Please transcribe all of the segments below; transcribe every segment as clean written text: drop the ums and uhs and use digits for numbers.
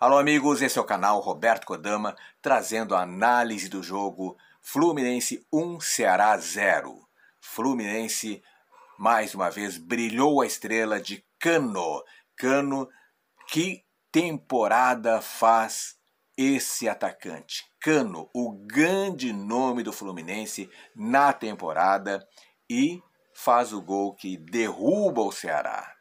Alô amigos, esse é o canal Roberto Kodama, trazendo a análise do jogo Fluminense 1, Ceará 0. Fluminense, mais uma vez, brilhou a estrela de Cano. Cano, que temporada faz esse atacante? Cano, o grande nome do Fluminense na temporada, e faz o gol que derruba o Ceará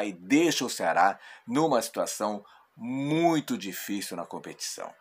e deixa o Ceará numa situação muito difícil na competição.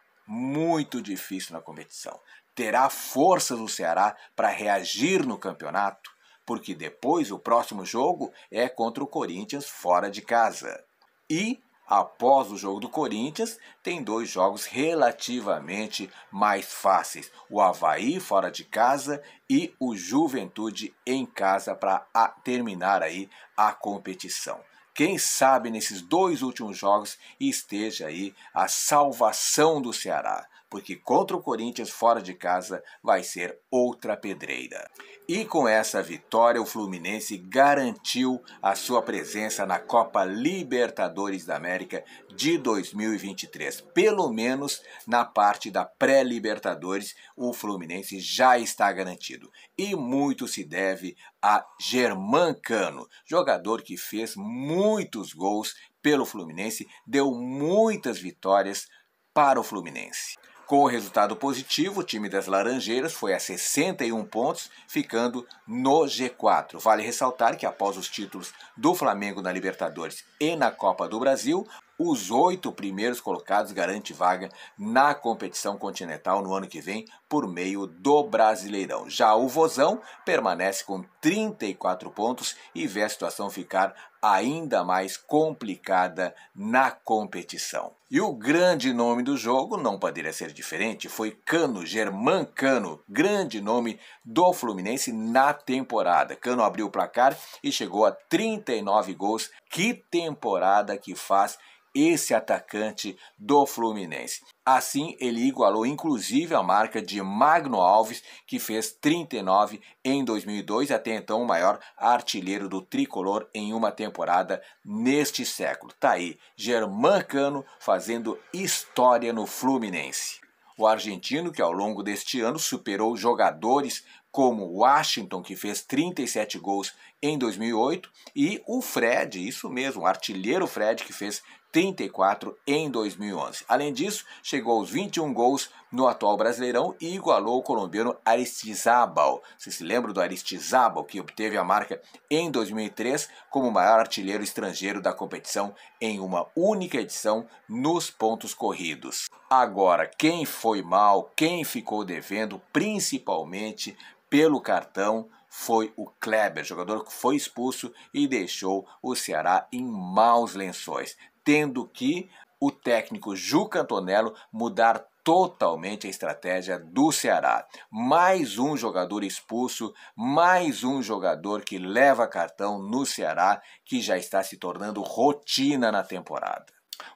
Terá forças o Ceará para reagir no campeonato, porque depois o próximo jogo é contra o Corinthians fora de casa. E após o jogo do Corinthians, tem dois jogos relativamente mais fáceis. O Avaí fora de casa e o Juventude em casa para terminar aí a competição. Quem sabe nesses dois últimos jogos esteja aí a salvação do Ceará, porque contra o Corinthians fora de casa vai ser outra pedreira. E com essa vitória o Fluminense garantiu a sua presença na Copa Libertadores da América de 2023. Pelo menos na parte da pré-Libertadores o Fluminense já está garantido. E muito se deve a Germán Cano, jogador que fez muitos gols pelo Fluminense, deu muitas vitórias para o Fluminense. Com o resultado positivo, o time das Laranjeiras foi a 61 pontos, ficando no G4. Vale ressaltar que após os títulos do Flamengo na Libertadores e na Copa do Brasil, os 8 primeiros colocados garantem vaga na competição continental no ano que vem por meio do Brasileirão. Já o Vozão permanece com 34 pontos e vê a situação ficar ainda mais complicada na competição. E o grande nome do jogo, não poderia ser diferente, foi Cano, Germán Cano, grande nome do Fluminense na temporada. Cano abriu o placar e chegou a 39 gols. Que temporada que faz esse atacante do Fluminense. Assim, ele igualou inclusive a marca de Magno Alves, que fez 39 em 2002, até então o maior artilheiro do tricolor em uma temporada neste século. Tá aí, Germán Cano fazendo história no Fluminense. O argentino, que ao longo deste ano superou jogadores como Washington, que fez 37 gols em 2008, e o Fred, isso mesmo, o artilheiro Fred, que fez 34 em 2011. Além disso, chegou aos 21 gols no atual Brasileirão e igualou o colombiano Aristizábal. Você se lembra do Aristizábal, que obteve a marca em 2003 como o maior artilheiro estrangeiro da competição em uma única edição nos pontos corridos. Agora, quem foi mal, quem ficou devendo, principalmente pelo cartão, foi o Kleber, jogador que foi expulso e deixou o Ceará em maus lençóis, tendo que o técnico Juca Antonello mudar totalmente a estratégia do Ceará. Mais um jogador expulso, mais um jogador que leva cartão no Ceará, que já está se tornando rotina na temporada.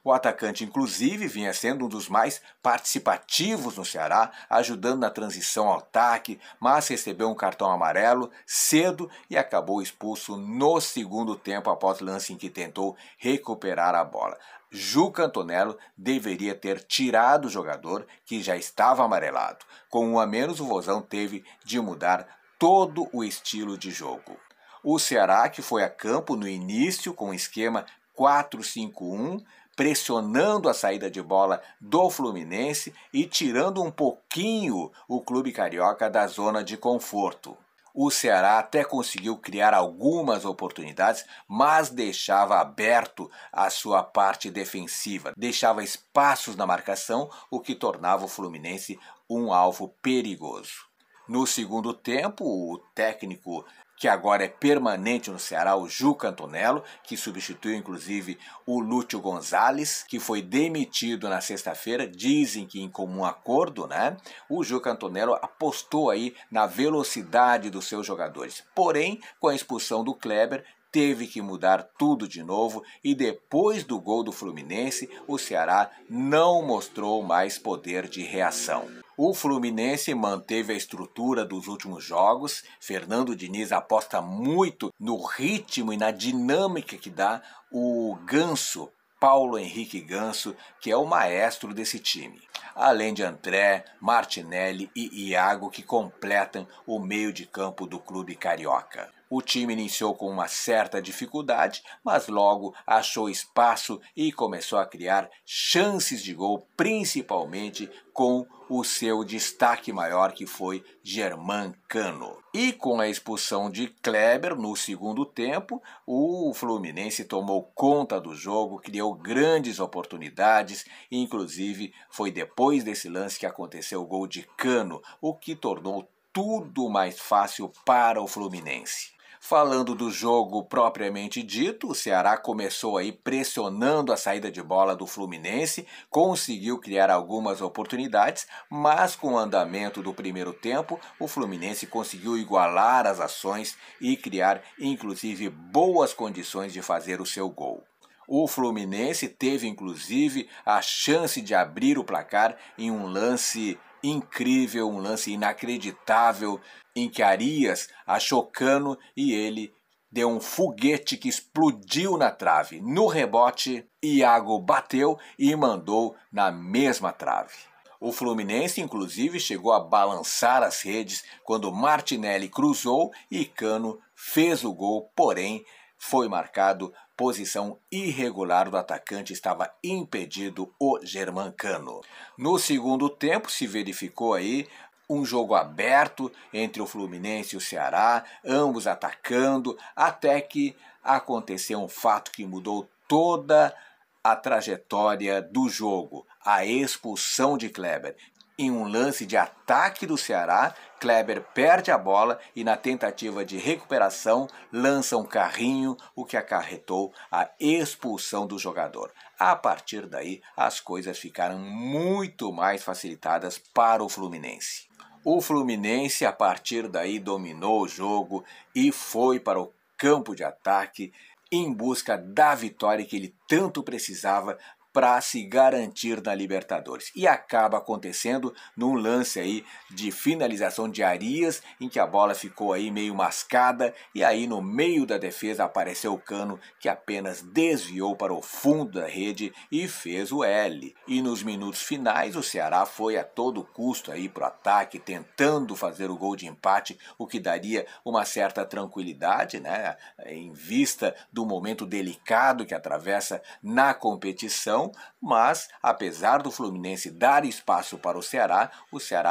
O atacante, inclusive, vinha sendo um dos mais participativos no Ceará, ajudando na transição ao ataque, mas recebeu um cartão amarelo cedo e acabou expulso no segundo tempo após lance em que tentou recuperar a bola. Juca Antonello deveria ter tirado o jogador, que já estava amarelado. Com um a menos, o Vozão teve de mudar todo o estilo de jogo. O Ceará, que foi a campo no início com o esquema 4-5-1, pressionando a saída de bola do Fluminense e tirando um pouquinho o clube carioca da zona de conforto. O Ceará até conseguiu criar algumas oportunidades, mas deixava aberto a sua parte defensiva, deixava espaços na marcação, o que tornava o Fluminense um alvo perigoso. No segundo tempo, o técnico que agora é permanente no Ceará, o Juca Antonello, que substituiu inclusive o Lúcio Gonzalez, que foi demitido na sexta-feira, dizem que em comum acordo, né? O Juca Antonello apostou aí na velocidade dos seus jogadores. Porém, com a expulsão do Kleber, teve que mudar tudo de novo e depois do gol do Fluminense, o Ceará não mostrou mais poder de reação. O Fluminense manteve a estrutura dos últimos jogos. Fernando Diniz aposta muito no ritmo e na dinâmica que dá o Ganso Paulo Henrique Ganso, que é o maestro desse time, além de André, Martinelli e Iago, que completam o meio de campo do clube carioca. O time iniciou com uma certa dificuldade, mas logo achou espaço e começou a criar chances de gol, principalmente com o seu destaque maior, que foi Germancano. E com a expulsão de Kleber no segundo tempo, o Fluminense tomou conta do jogo, criou grandes oportunidades, inclusive foi depois desse lance que aconteceu o gol de Cano, o que tornou tudo mais fácil para o Fluminense. Falando do jogo propriamente dito, o Ceará começou aí pressionando a saída de bola do Fluminense, conseguiu criar algumas oportunidades, mas com o andamento do primeiro tempo, o Fluminense conseguiu igualar as ações e criar inclusive boas condições de fazer o seu gol. O Fluminense teve inclusive a chance de abrir o placar em um lance incrível, um lance inacreditável, em que Arias achou Cano e ele deu um foguete que explodiu na trave. No rebote, Iago bateu e mandou na mesma trave. O Fluminense, inclusive, chegou a balançar as redes quando Martinelli cruzou e Cano fez o gol, porém foi marcado posição irregular do atacante, estava impedido o Germancano. No segundo tempo se verificou aí um jogo aberto entre o Fluminense e o Ceará, ambos atacando, até que aconteceu um fato que mudou toda a trajetória do jogo, a expulsão de Kleber. Em um lance de ataque do Ceará, Kleber perde a bola e na tentativa de recuperação lança um carrinho, o que acarretou a expulsão do jogador. A partir daí, as coisas ficaram muito mais facilitadas para o Fluminense. O Fluminense, a partir daí, dominou o jogo e foi para o campo de ataque em busca da vitória que ele tanto precisava para se garantir na Libertadores. E acaba acontecendo num lance aí de finalização de Arias, em que a bola ficou aí meio mascada, e aí no meio da defesa apareceu o Cano, que apenas desviou para o fundo da rede e fez o L. E nos minutos finais o Ceará foi a todo custo aí pro ataque, tentando fazer o gol de empate, o que daria uma certa tranquilidade, né, em vista do momento delicado que atravessa na competição. Mas, apesar do Fluminense dar espaço para o Ceará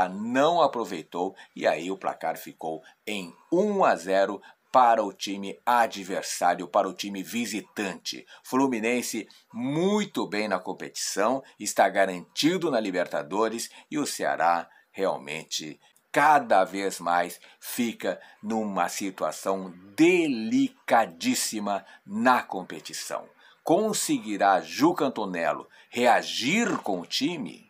não aproveitou e aí o placar ficou em 1-0 para o time adversário, para o time visitante. Fluminense muito bem na competição, está garantido na Libertadores e o Ceará realmente cada vez mais fica numa situação delicadíssima na competição. Conseguirá Juca Antonello reagir com o time?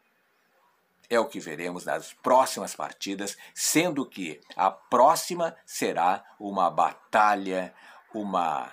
É o que veremos nas próximas partidas, sendo que a próxima será uma batalha, uma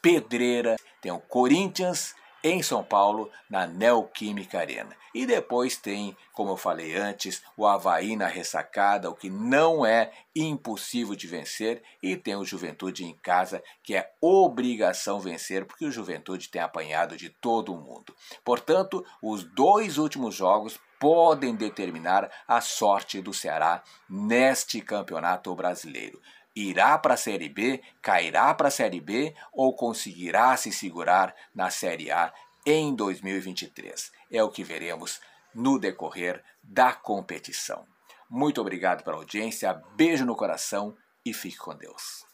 pedreira. Tem o Corinthians em São Paulo, na Neoquímica Arena. E depois tem, como eu falei antes, o Avaí na ressacada, o que não é impossível de vencer, e tem o Juventude em casa, que é obrigação vencer, porque o Juventude tem apanhado de todo o mundo. Portanto, os dois últimos jogos podem determinar a sorte do Ceará neste campeonato brasileiro. Irá para a Série B, cairá para a Série B ou conseguirá se segurar na Série A em 2023? É o que veremos no decorrer da competição. Muito obrigado pela audiência, beijo no coração e fique com Deus.